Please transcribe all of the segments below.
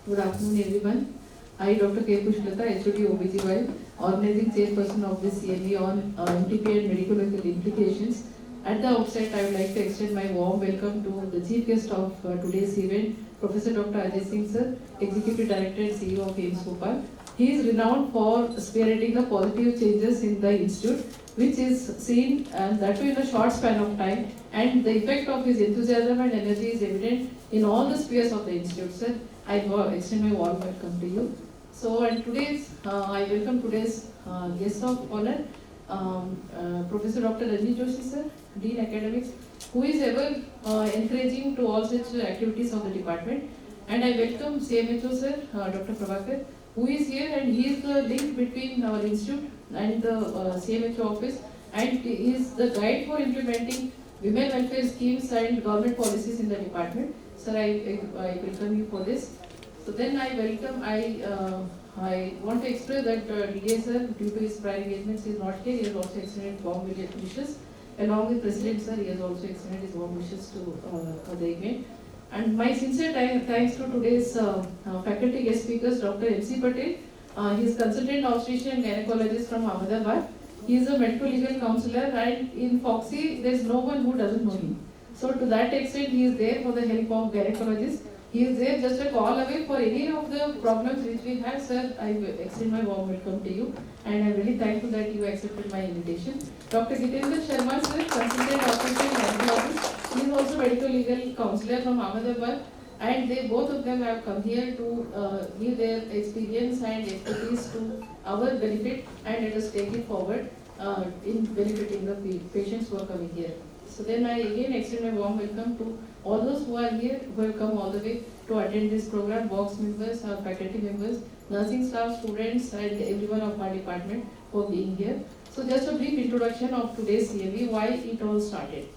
Good afternoon, everyone. I, Dr. K. Pushlata, HOD OBGY, organizing chairperson of this CME on MTP and medical legal implications. At the outset, I would like to extend my warm welcome to the chief guest of today's event, Professor Dr. Ajay Singh Sir, Executive Director and CEO of AIIMS Bhopal. He is renowned for spearheading the positive changes in the institute, which is seen and that too in a short span of time, and the effect of his enthusiasm and energy is evident in all the spheres of the institute. Sir, I extend my warm welcome to you. So, and I welcome today's guest of honor, Professor Dr. Ranjit Joshi sir, Dean Academics, who is ever encouraging to all such activities of the department. And I welcome CMHO sir, Dr. Prabhakar, who is here, and he is the link between our institute and the CMHO office, and he is the guide for implementing women welfare schemes and government policies in the department. Sir, I welcome you for this. So then I want to express that DA sir, due to his prior engagements, is not here. He has also extended warm wishes. Along with President sir, he has also extended his warm wishes to the event. And my sincere thanks to today's faculty guest speakers, Dr. M.C. Patel. He is consultant obstetrician and gynecologist from Ahmedabad. He is a medical legal counselor, and in Foxy, there is no one who doesn't know him. So to that extent, he is there for the help of gynecologists. He is there just a call away for any of the problems which we have, sir. I extend my warm welcome to you, and I'm really thankful that you accepted my invitation. Dr. Gitendra Sharma, sir, consultant officer in gynecologist. He is also medical legal counselor from Ahmedabad, and they both of them have come here to give their experience and expertise to our benefit, and let us take it forward in benefiting the patients who are coming here. So then I again extend my warm welcome to all those who are here, who have come all the way to attend this program, box members, our faculty members, nursing staff, students, and everyone of our department for being here. So just a brief introduction of today's CME, why it all started.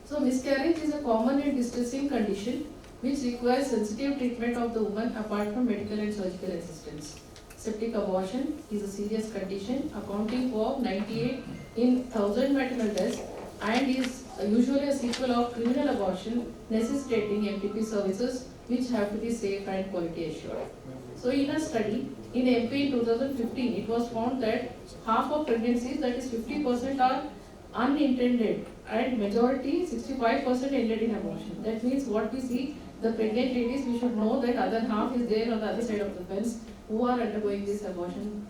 So miscarriage is a common and distressing condition which requires sensitive treatment of the woman apart from medical and surgical assistance. Septic abortion is a serious condition accounting for 98 in 1000 maternal deaths, and is usually a sequel of criminal abortion necessitating MTP services which have to be safe and quality assured. So in a study in MP in 2015, it was found that half of pregnancies, that is 50%, are unintended, and majority 65% ended in abortion. That means what we see, the pregnant ladies, we should know that other half is there on the other side of the fence who are undergoing this abortion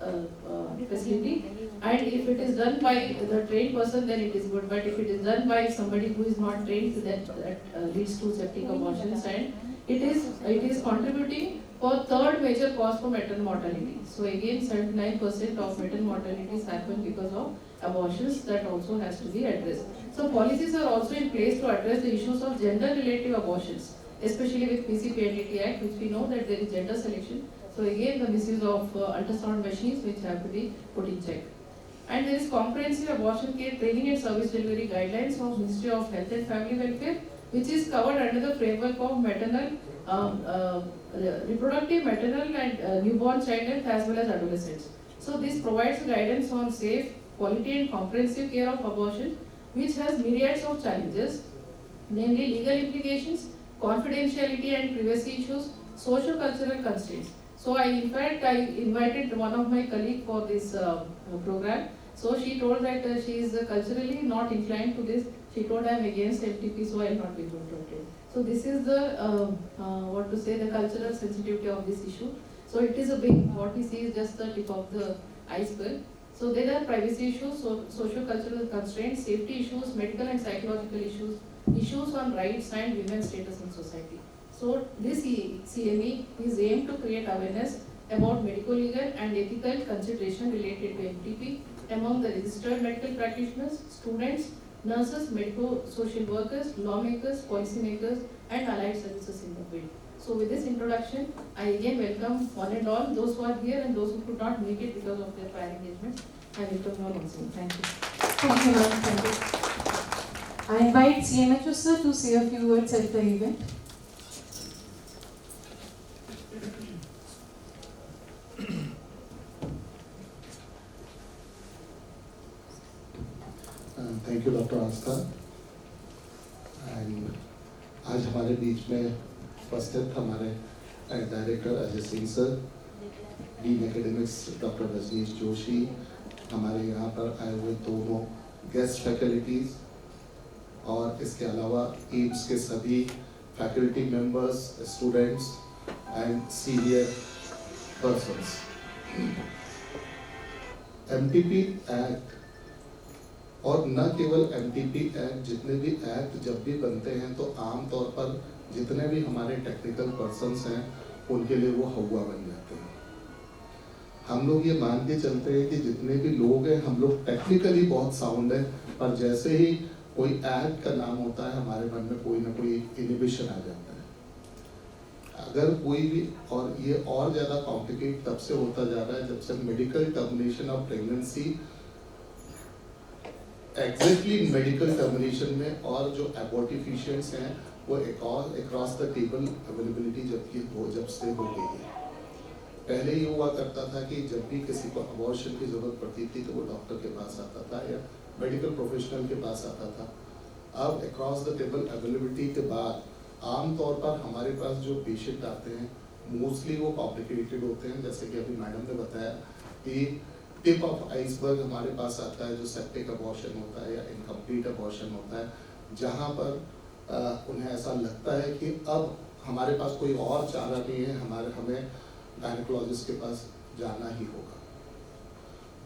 facility. And if it is done by the trained person, then it is good. But if it is done by somebody who is not trained, that leads to septic abortions, and it is contributing for third major cause for maternal mortality. So again, 79% of maternal mortalities happen because of abortions. That also has to be addressed. So policies are also in place to address the issues of gender-related abortions, especially with PCPNDT Act, which we know that there is gender selection. So again, the misuse of ultrasound machines which have to be put in check. And there is comprehensive abortion care training and service delivery guidelines of Ministry of Health and Family Welfare, which is covered under the framework of maternal, reproductive, maternal and newborn child health as well as adolescents. So this provides guidance on safe, quality and comprehensive care of abortion, which has myriads of challenges, namely legal implications, confidentiality and privacy issues, socio-cultural constraints. So I invited one of my colleagues for this program. So she told that she is culturally not inclined to this. She told I am against MTP, so I will not be going to attend. So this is the the cultural sensitivity of this issue. So it is a big, what we see is just the tip of the iceberg. So there are privacy issues, socio-cultural constraints, safety issues, medical and psychological issues, issues on rights and women's status in society. So this CME is aimed to create awareness about medical, legal and ethical consideration related to MTP among the registered medical practitioners, students, nurses, medical social workers, lawmakers, policymakers and allied services in the field. So with this introduction, I again welcome one and all, those who are here and those who could not make it because of their prior engagement. I welcome you all once again. Thank you. Thank you, ma'am. Thank you. I invite CMHO sir to say a few words at the event. Thank you doctor Aastha and आज हमारे बीच में उपस्थित हमारे director Ajay Singh sir, dean academics doctor Rajneesh Joshi, हमारे यहाँ पर आए हुए दोनों गेस्ट फैकल्टीज और इसके अलावा एम्स के सभी faculty members, students and senior persons. MTP act और न केवल एमटीपी एक्ट, जितने भी एक्ट जब भी बनते हैं तो आम तौर पर जितने भी हमारे टेक्निकल पर्सन्स हैं उनके लिए वो हवा बन जाते हैं। हम लोग ये मान के चलते हैं कि जितने भी लोग हैं हम लोग टेक्निकली बहुत साउंड है, पर जैसे ही कोई एक्ट का नाम होता है हमारे मन में कोई ना कोई इनिबिशन आ जाता है। अगर कोई भी, और ये और ज़्यादा कॉम्प्लिकेट तब से होता जा रहा है जब से medical termination of pregnancy, exactly medical termination में, और जो एबॉर्टिफिशिएंट्स हैं वो अक्रॉस द टेबल अवेलेबिलिटी जब से हो गई है। पहले ये हुआ करता था कि जब भी किसी को अबॉर्शन की जरूरत पड़ती थी तो वो डॉक्टर के पास आता था या मेडिकल प्रोफेशनल के पास आता था। अब अक्रॉस द टेबल अवेलेबिलिटी के बाद आमतौर पर हमारे पास जो पेशेंट आते हैं मोस्टली वो कॉम्प्लिकेटेड होते हैं, जैसे कि अभी मैडम ने बताया कि टिप ऑफ आइसबर्ग हमारे पास आता है जो सेप्टिक अबॉर्शन होता है या इनकम्प्लीट अबॉर्शन होता है, जहाँ पर उन्हें ऐसा लगता है कि अब हमारे पास कोई और चारा नहीं है, हमें गायनेकोलॉजिस्ट के पास जाना ही होगा।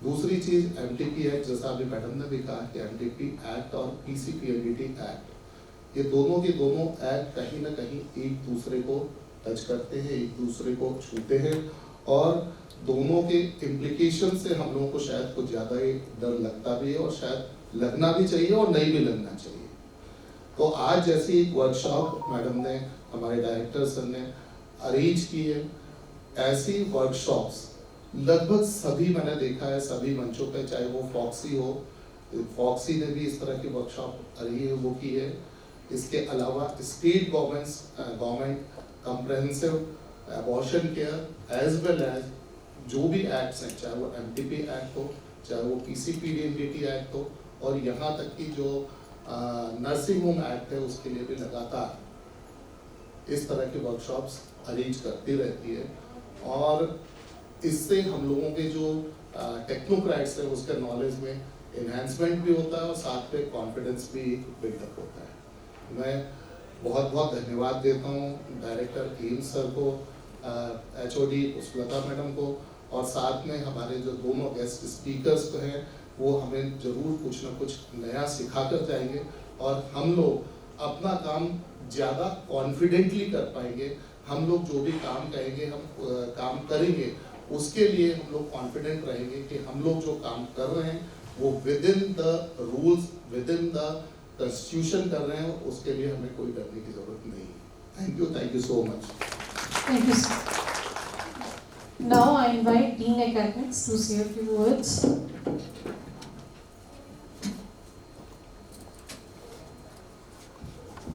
दूसरी चीज एमटीपी एक्ट, जैसा अभी मैडम ने भी कहा कि एमटीपी एक्ट और पीसीपीएनडीटी एक्ट, ये दोनों के दोनों एक्ट कहीं ना कहीं एक दूसरे को टच करते हैं, एक दूसरे को छूते हैं, और दोनों के इम्प्लीकेशन से हम लोगों को शायद कुछ ज़्यादा ही डर लगता भी है, और शायद लगना भी चाहिए और नहीं भी लगना चाहिए। तो आज जैसी एक वर्कशॉप मैडम ने, हमारे डायरेक्टर सर ने अरेंज की है, ऐसी वर्कशॉप्स लगभग सभी मैंने देखा है सभी मंचों पे, चाहे वो फॉक्सी ने भी इस तरह की वर्कशॉप वो की है। इसके अलावा state government comprehensive abortion care as well as जो भी एक्ट्स हैं, चाहे वो एमटीपी एक्ट हो, चाहे वो पीसीपीएनडीटी एक्ट हो, और यहाँ तक कि जो नर्सिंग होम एक्ट है उसके लिए भी लगातार इस तरह की वर्कशॉप्स अरेंज करती रहती है, और इससे हम लोगों के जो टेक्नोक्रेट्स हैं उसके नॉलेज में इन्हेंसमेंट भी होता है और साथ में कॉन्फिडेंस भी बिल्डअप होता है। मैं बहुत बहुत धन्यवाद देता हूँ डायरेक्टर एम्स सर को, एचओडी पुष्पलता मैडम को, और साथ में हमारे जो दोनों गेस्ट स्पीकर्स हैं वो हमें जरूर कुछ ना कुछ नया सिखा कर जाएंगे, और हम लोग अपना काम ज़्यादा कॉन्फिडेंटली कर पाएंगे। हम लोग जो भी काम कहेंगे, हम काम करेंगे, उसके लिए हम लोग कॉन्फिडेंट रहेंगे कि हम लोग जो काम कर रहे हैं वो with in the rules, with in the constitution कर रहे हैं, उसके लिए हमें कोई डरने की जरूरत नहीं है। Thank you so much. Thank you, sir. Now I invite Dean Academics to say a few words.